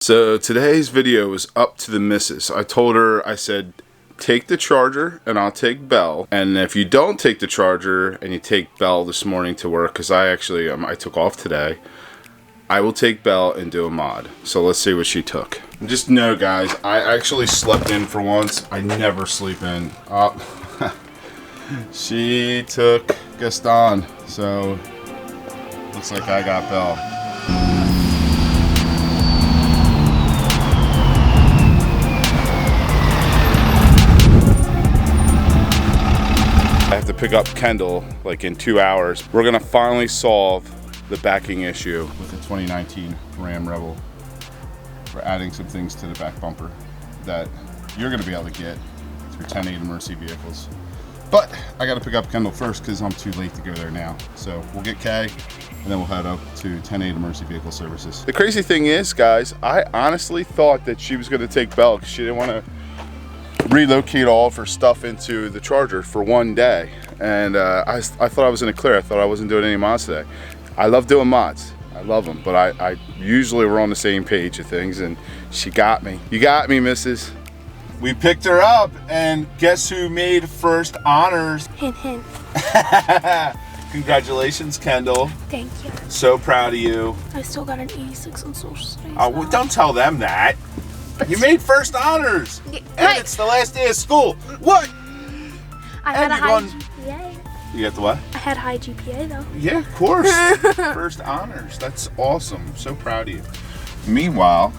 So today's video is up to the missus. I told her, I said, take the charger and I'll take Belle. And if you don't take the charger and you take Belle this morning to work, because I actually, I took off today, I will take Belle and do a mod. So let's see what she took. Just know, guys, I actually slept in for once. I never sleep in. She took Gaston, so looks like I got Belle. I have to pick up Kendall like in 2 hours. We're gonna finally solve the backing issue with the 2019 Ram Rebel. We're adding some things to the back bumper that you're gonna be able to get through 10-8 emergency vehicles. But I gotta pick up Kendall first because I'm too late to go there now. So we'll get Kay and then we'll head up to 10-8 emergency vehicle services. The crazy thing is, guys, I honestly thought that she was gonna take Belle because she didn't wanna relocate all of her stuff into the charger for one day. And I thought I was in the clear. I thought I wasn't doing any mods today. I love doing mods. I love them, but I usually we're on the same page of things, and she got me. You got me, missus. We picked her up, and guess who made first honors? Hint, hint. Congratulations, Kendall. Thank you. So proud of you. I still got an 86 on social studies. Oh, well, don't tell them that. You made first honors, and it's the last day of school. What? I had a high GPA. You got the what? I had high GPA though. Yeah, of course. First honors. That's awesome. So proud of you. Meanwhile,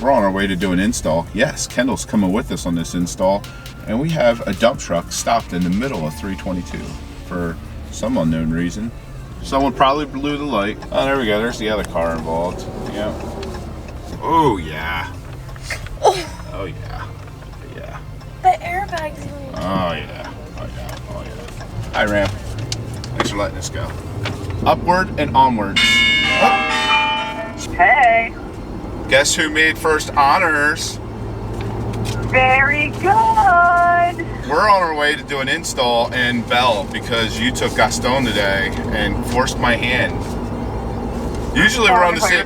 we're on our way to do an install. Yes, Kendall's coming with us on this install, and we have a dump truck stopped in the middle of 322 for some unknown reason. Someone probably blew the light. Oh, there we go. There's the other car involved. Yeah. Oh yeah. Oh yeah. Yeah. The airbags. Oh yeah. Oh yeah. Oh yeah. Hi, Ram. Thanks for letting us go. Upward and onwards. Oh. Hey. Guess who made first honors? Very good. We're on our way to do an install in Belle because you took Gaston today and forced my hand. Usually we're on the same.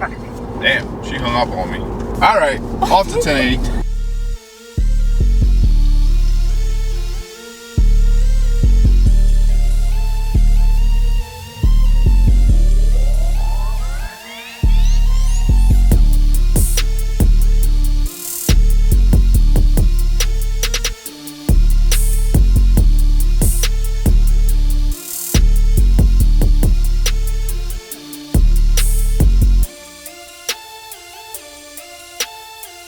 Damn, she hung up on me. All right, off to 10-8.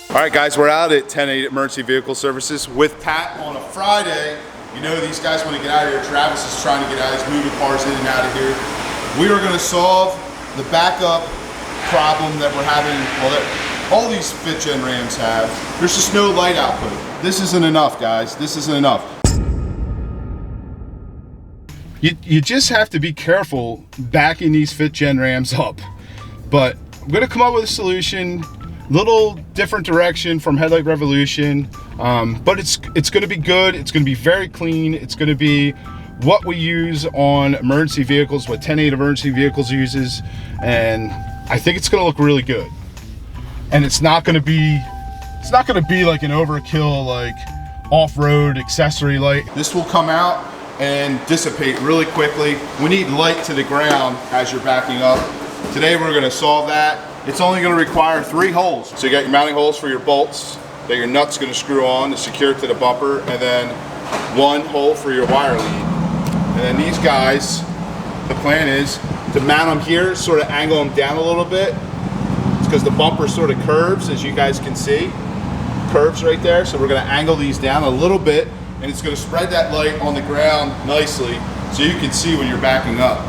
All right, guys, we're out at 10-8 Emergency Vehicle Services with Pat on a Friday. You know these guys want to get out of here. Travis is trying to get out. He's moving cars in and out of here. We are going to solve the backup problem that we're having, well, that all these 5th gen Rams have. There's just no light output. This isn't enough, guys. This isn't enough. You just have to be careful backing these 5th gen Rams up. But I'm going to come up with a solution. Little different direction from Headlight Revolution, but it's going to be good. It's going to be very clean. It's going to be what we use on emergency vehicles, what 10-8 emergency vehicles uses, and I think it's going to look really good. And it's not going to be like an overkill, like off-road accessory light. This will come out and dissipate really quickly. We need light to the ground as you're backing up. Today we're going to solve that. It's only going to require 3 holes. So you got your mounting holes for your bolts that your nut's going to screw on to secure it to the bumper, and then 1 hole for your wire lead. And then these guys, the plan is to mount them here, sort of angle them down a little bit. It's because the bumper sort of curves, as you guys can see. Curves right there. So we're going to angle these down a little bit, and it's going to spread that light on the ground nicely so you can see when you're backing up.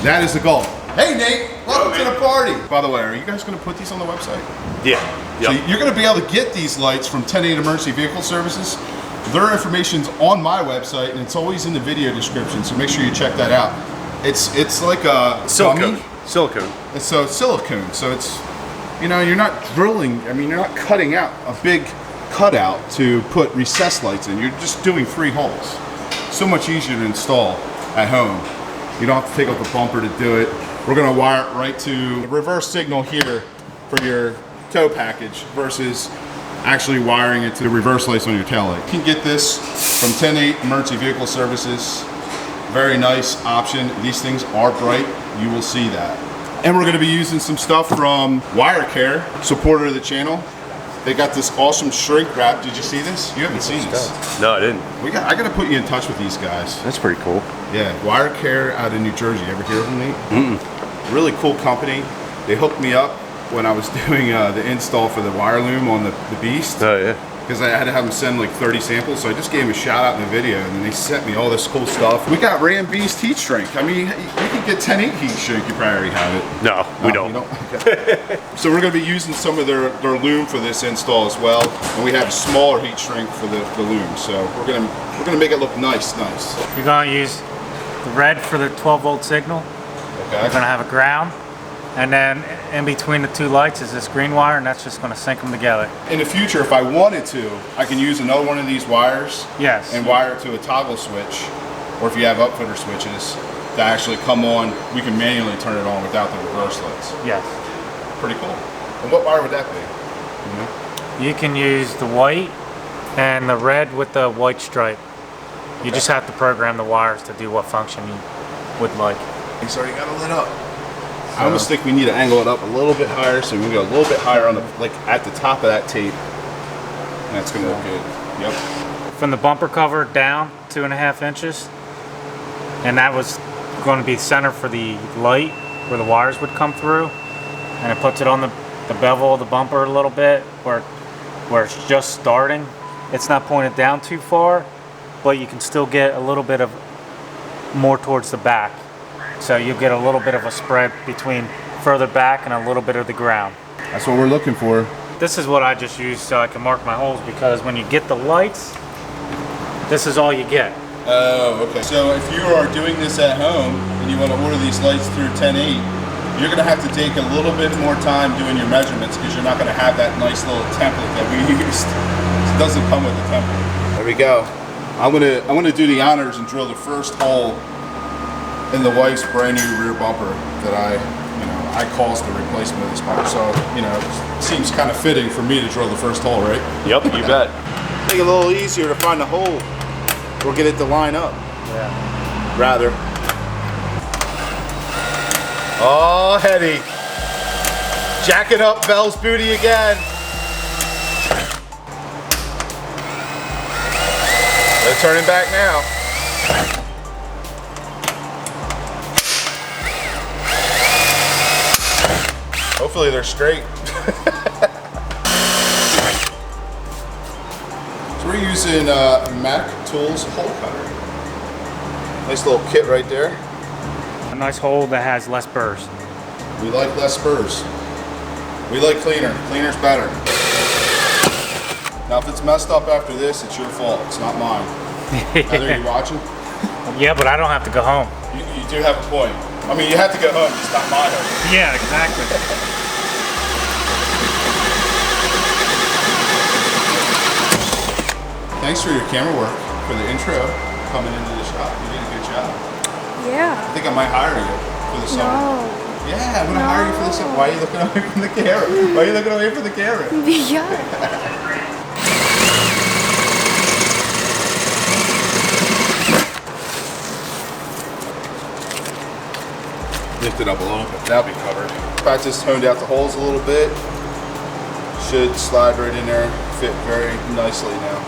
That is the goal. Hey Nate, welcome to the party. By the way, are you guys going to put these on the website? Yeah. So you're going to be able to get these lights from 10-8 Emergency Vehicle Services. Their information's on my website, and it's always in the video description, so make sure you check that out. It's like a silicone. Silicone. It's silicone, so it's, you know, you're not drilling, I mean, you're not cutting out a big cutout to put recessed lights in. You're just doing 3 holes. So much easier to install at home. You don't have to take out the bumper to do it. We're gonna wire it right to the reverse signal here for your tow package versus actually wiring it to the reverse lights on your tail light. You can get this from 10-8 Emergency Vehicle Services. Very nice option. These things are bright. You will see that. And we're going to be using some stuff from WireCare, supporter of the channel. They got this awesome shrink wrap. Did you see this? You haven't seen this. No, I didn't. I got to put you in touch with these guys. That's pretty cool. Yeah, WireCare out of New Jersey. Ever hear of them, Nate? Mm-mm. Really cool company. They hooked me up when I was doing the install for the wire loom on the Beast. Oh, yeah. Because I had to have them send like 30 samples, so I just gave them a shout out in the video, and then they sent me all this cool stuff. We got Ram Beast heat shrink. I mean, you can get 10-8 heat shrink. You probably already have it. No, we don't. You don't? Okay. So we're going to be using some of their loom for this install as well, and we have a smaller heat shrink for the loom. So we're gonna make it look nice. You're gonna use the red for the 12-volt signal. Okay. You're gonna have a ground, and then in between the two lights is this green wire, and that's just gonna sync them together. In the future, if I wanted to, I can use another one of these wires. Yes. And wire it to a toggle switch, or if you have upfitter switches that actually come on, we can manually turn it on without the reverse lights. Yes. Pretty cool. And what wire would that be? You can use the white and the red with the white stripe. You just have to program the wires to do what function you would like. It's already got it lit up. I almost think we need to angle it up a little bit higher, so we can go a little bit higher on the, like at the top of that tape. And that's gonna look good. Yep. From the bumper cover down 2.5 inches, and that was going to be center for the light where the wires would come through, and it puts it on the bevel of the bumper a little bit where it's just starting. It's not pointed down too far, but you can still get a little bit of more towards the back. So you get a little bit of a spread between further back and a little bit of the ground. That's what we're looking for. This is what I just use so I can mark my holes, because when you get the lights, this is all you get. Oh, okay. So if you are doing this at home and you want to order these lights through 10-8, you're going to have to take a little bit more time doing your measurements, because you're not going to have that nice little template that we used. It doesn't come with a template. There we go. I'm gonna do the honors and drill the first hole in the wife's brand new rear bumper that I caused the replacement of this bumper. So, it seems kind of fitting for me to drill the first hole, right? Yep, you bet. Make it a little easier to find the hole or get it to line up. Yeah. Rather. Oh, Heddy. Jacking up Belle's booty again. They're turning back now. Hopefully they're straight. So we're using Mac Tools hole cutter. Nice little kit right there. A nice hole that has less burrs. We like less spurs. We like cleaner. Cleaner's better. Now if it's messed up after this, it's your fault. It's not mine. Heather, you watching? Yeah, but I don't have to go home. You do have a point. I mean, you have to go home. It's not my home. Yeah, exactly. Thanks for your camera work for the intro coming into the shop. You did a good job. Yeah. I think I might hire you for the summer. No. Yeah, I'm gonna hire you for the summer. Why are you looking away from the camera? Why are you looking away from the camera? Yeah. Lift it up a little bit. That'll be covered. I just honed out the holes a little bit. Should slide right in there. Fit very nicely now.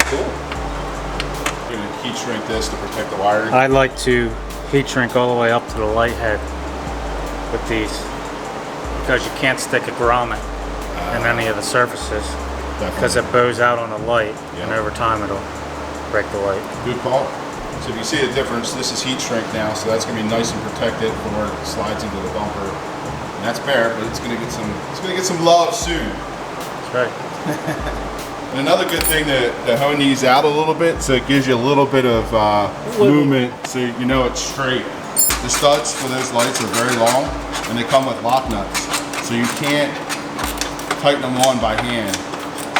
Cool. We're gonna heat shrink this to protect the wiring. I like to heat shrink all the way up to the light head with these, because you can't stick a grommet in any of the surfaces, because it bows out on the light, and over time it'll break the light. Good call. So if you see the difference, this is heat shrink now, so that's gonna be nice and protected from where it slides into the bumper. And that's bare, but it's gonna get some love soon. That's right. And another good thing to hone these out a little bit, so it gives you a little bit of movement, so you know it's straight. The studs for those lights are very long, and they come with lock nuts, so you can't tighten them on by hand.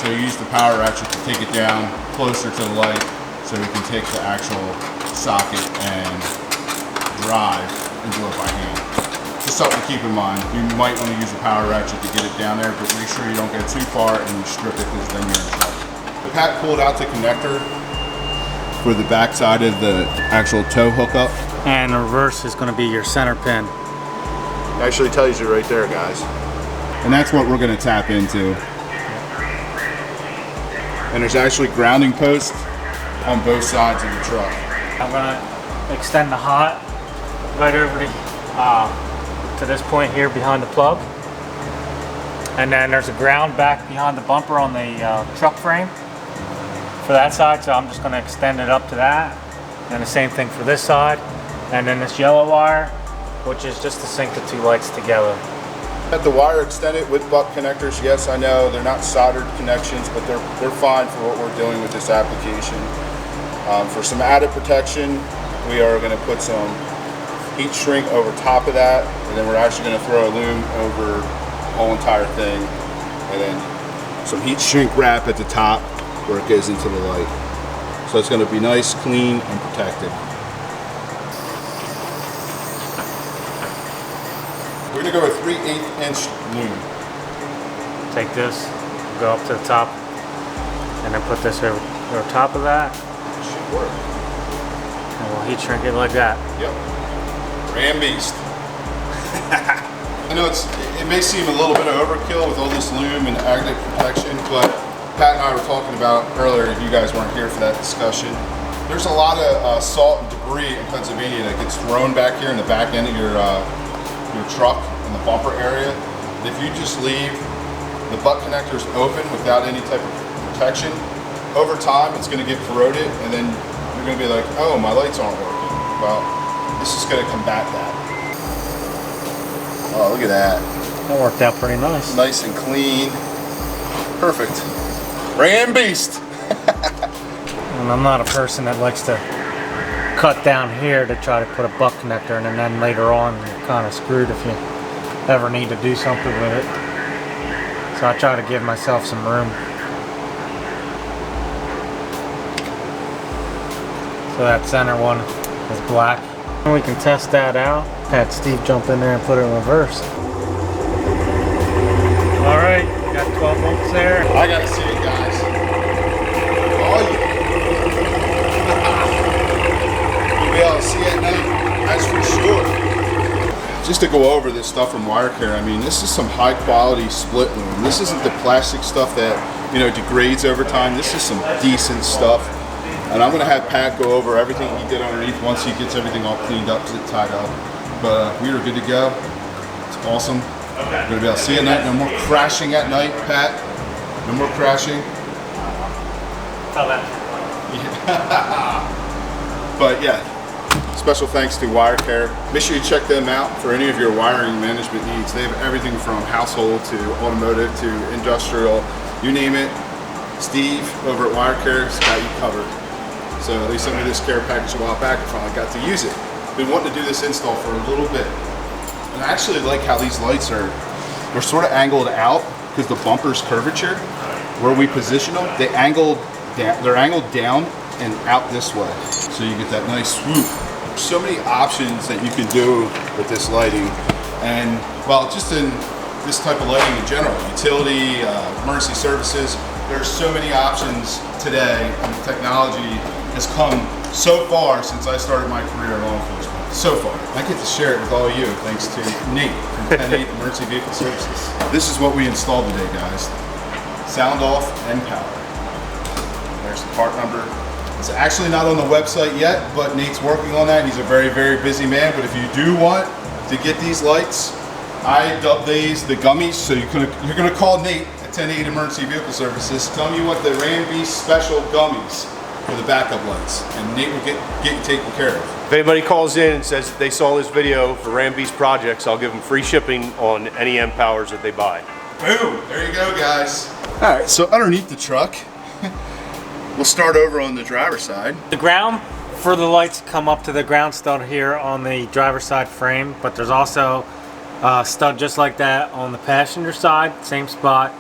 So you use the power ratchet to take it down closer to the light, so you can take the actual socket and drive and do it by hand. Just something to keep in mind. You might want to use a power ratchet to get it down there, but make sure you don't get too far and you strip it because then you're in trouble. The Pat pulled out the connector for the back side of the actual tow hookup. And the reverse is going to be your center pin. Actually tells you right there, guys. And that's what we're going to tap into. And there's actually grounding posts on both sides of the truck. I'm going to extend the hot right over to this point here behind the plug. And then there's a ground back behind the bumper on the truck frame for that side, so I'm just going to extend it up to that. And the same thing for this side. And then this yellow wire, which is just to sync the two lights together. Had the wire extended with butt connectors. Yes, I know they're not soldered connections, but they're fine for what we're doing with this application. For some added protection, we are going to put some heat shrink over top of that, and then we're actually going to throw a loom over the whole entire thing, and then some heat shrink wrap at the top where it goes into the light. So it's going to be nice, clean, and protected. We're going to go with 3/8 inch loom. Take this, go up to the top, and then put this over top of that. Should work. And we'll heat shrink it like that. Yep. Ram beast. I know it may seem a little bit of overkill with all this loom and agate protection, but Pat and I were talking about earlier, you guys weren't here for that discussion. There's a lot of salt and debris in Pennsylvania that gets thrown back here in the back end of your truck in the bumper area. If you just leave the butt connectors open without any type of protection, over time it's going to get corroded, and then you're going to be like, oh, my lights aren't working. Well, this is going to combat that. Oh, look at that. That worked out pretty nice. Nice and clean. Perfect. Ram beast. And I'm not a person that likes to cut down here to try to put a butt connector in, and then later on you're kind of screwed if you ever need to do something with it. So I try to give myself some room. So that center one is black. And we can test that out. Had Steve jump in there and put it in reverse. All right, we got 12 volts there. I gotta see it, guys. Oh, yeah. You'll be able to see it at night, that's for sure. Just to go over this stuff from WireCare, I mean, this is some high quality split loom. This isn't the plastic stuff that, degrades over time. This is some decent stuff. And I'm gonna have Pat go over everything he did underneath once he gets everything all cleaned up, tied up. But we are good to go. It's awesome. We're gonna be able to see it at night. No more crashing at night, Pat. No more crashing. Tell that. But yeah, special thanks to WireCare. Make sure you check them out for any of your wiring management needs. They have everything from household to automotive to industrial, you name it. Steve over at WireCare has got you covered. So they sent me this care package a while back and finally got to use it. Been wanting to do this install for a little bit. And I actually like how these lights they're sort of angled out because the bumper's curvature, where we position them, they're angled down and out this way. So you get that nice swoop. So many options that you can do with this lighting. And well, just in this type of lighting in general, utility, emergency services, there's so many options today, and the technology has come so far since I started my career in law enforcement. So far. I get to share it with all of you thanks to Nate from 10-8 Emergency Vehicle Services. This is what we installed today, guys. Sound off and power. There's the part number. It's actually not on the website yet, but Nate's working on that. He's a very, very busy man, but if you do want to get these lights, I dub these the gummies, so you're gonna call Nate at 10-8 Emergency Vehicle Services. Tell me you want the Ram Beast Special gummies for the backup lights, and Nate will get you taken care of. If anybody calls in and says they saw this video for Ram Beast projects, I'll give them free shipping on any mpoWers that they buy. Boom! There you go, guys. All right, so underneath the truck, we'll start over on the driver's side. The ground for the lights come up to the ground stud here on the driver's side frame, but there's also a stud just like that on the passenger side, same spot.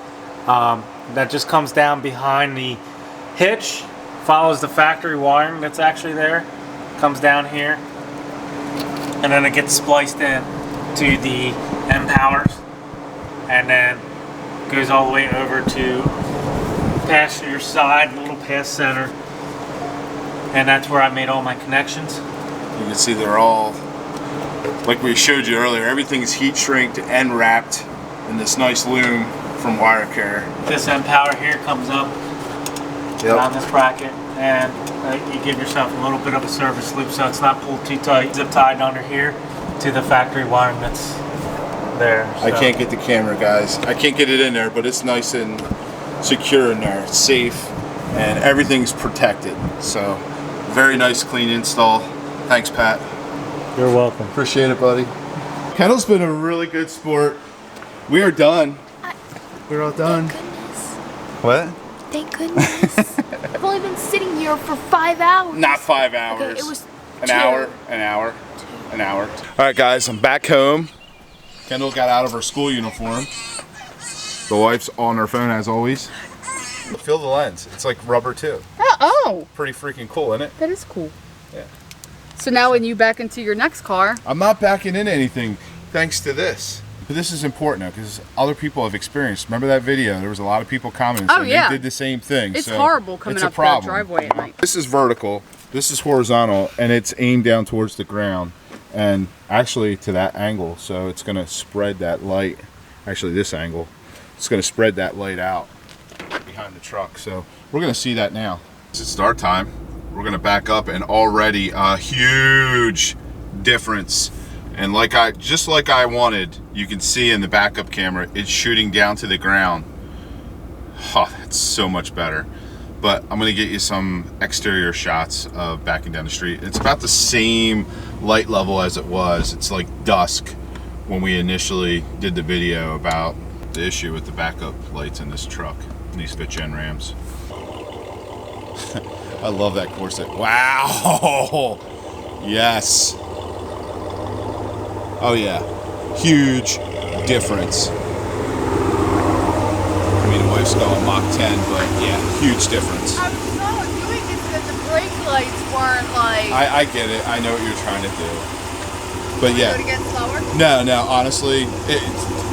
That just comes down behind the hitch, follows the factory wiring that's actually there, comes down here, and then it gets spliced in to the mpoWers, and then goes all the way over to passenger side, little past center, and that's where I made all my connections. You can see they're all, like we showed you earlier, everything's heat shrinked and wrapped in this nice loom from WireCare. This mpoWer here comes up around this bracket, and you give yourself a little bit of a service loop so it's not pulled too tight. Zip tied under here to the factory wiring that's there. So. I can't get the camera, guys. I can't get it in there, but it's nice and secure in there. It's safe and everything's protected. So very nice, clean install. Thanks, Pat. You're welcome. Appreciate it, buddy. Kendall's been a really good sport. We are done. We're all done. Thank goodness. What? Thank goodness. I've only been sitting here for 5 hours. Not 5 hours. Okay, it was an hour. All right, guys, I'm back home. Kendall got out of her school uniform. The wife's on her phone as always. Feel the lens. It's like rubber too. Oh. Pretty freaking cool, isn't it? That is cool. Yeah. So now when you back into your next car. I'm not backing into anything thanks to this. But this is important now because other people have experienced. Remember that video? There was a lot of people commenting saying yeah. they did the same thing. It's so horrible coming up that driveway at night. This is vertical, this is horizontal, and it's aimed down towards the ground and actually to that angle. So it's going to spread that light, actually this angle, it's going to spread that light out behind the truck. So we're going to see that now. It's start time. We're going to back up, and already a huge difference. And just like I wanted, you can see in the backup camera, it's shooting down to the ground. Oh, that's so much better. But I'm gonna get you some exterior shots of backing down the street. It's about the same light level as it was. It's like dusk when we initially did the video about the issue with the backup lights in this truck, these fit gen Rams. I love that corset. Wow, yes. Oh yeah, huge difference. I mean, the wife's going Mach 10, but yeah, huge difference. I was doing it that the brake lights weren't like... I get it. I know what you're trying to do. But yeah. Do it again slower? No, honestly,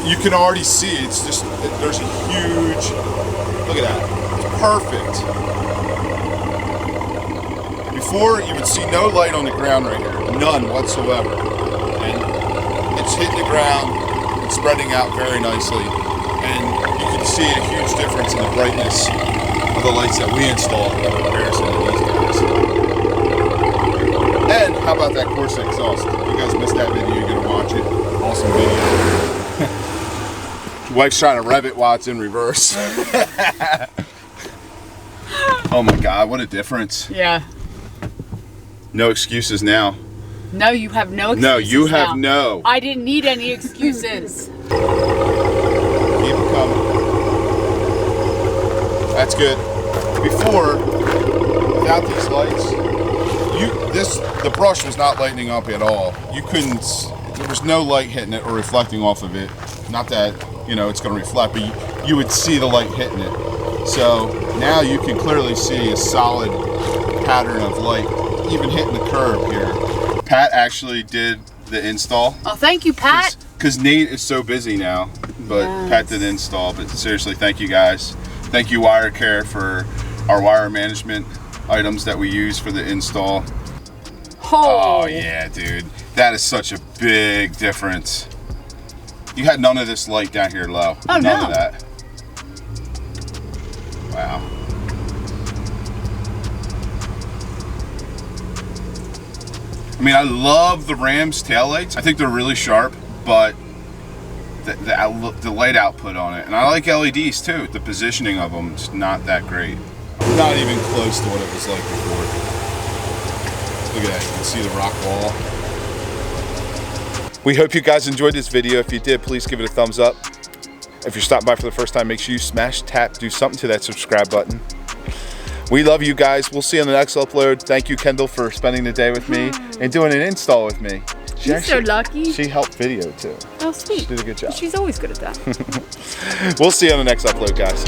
you can already see it's just, there's a huge, look at that. It's perfect. Before, you would see no light on the ground right here. None whatsoever. And it's hitting the ground and spreading out very nicely, and you can see a huge difference in the brightness of the lights that we installed in comparison to these guys. And how about that Corsa exhaust? If you guys missed that video, you're gonna watch it. Awesome video. Wife's trying to rev it while it's in reverse. Oh my God, what a difference. Yeah. No excuses now. No, you have no excuses. No, you have now. no. I didn't need any excuses. Keep it coming. That's good. Before, without these lights, the brush was not lightening up at all. You couldn't, there was no light hitting it or reflecting off of it. Not that, it's going to reflect, but you would see the light hitting it. So now you can clearly see a solid pattern of light, even hitting the curb here. Pat actually did the install. Oh, thank you, Pat. Because Nate is so busy now, but yes. Pat did the install. But seriously, thank you guys. Thank you WireCare for our wire management items that we use for the install. Oh yeah, dude. That is such a big difference. You had none of this light down here low. Oh, none of that. Wow. I mean, I love the Rams taillights. I think they're really sharp, but the light output on it, and I like LEDs too. The positioning of them is not that great. Not even close to what it was like before. Look at that, you can see the rock wall. We hope you guys enjoyed this video. If you did, please give it a thumbs up. If you're stopping by for the first time, make sure you smash, tap, do something to that subscribe button. We love you guys. We'll see you on the next upload. Thank you, Kendall, for spending the day with me and doing an install with me. You're so lucky. She helped video too. Oh, sweet. She did a good job. She's always good at that. We'll see you on the next upload, guys.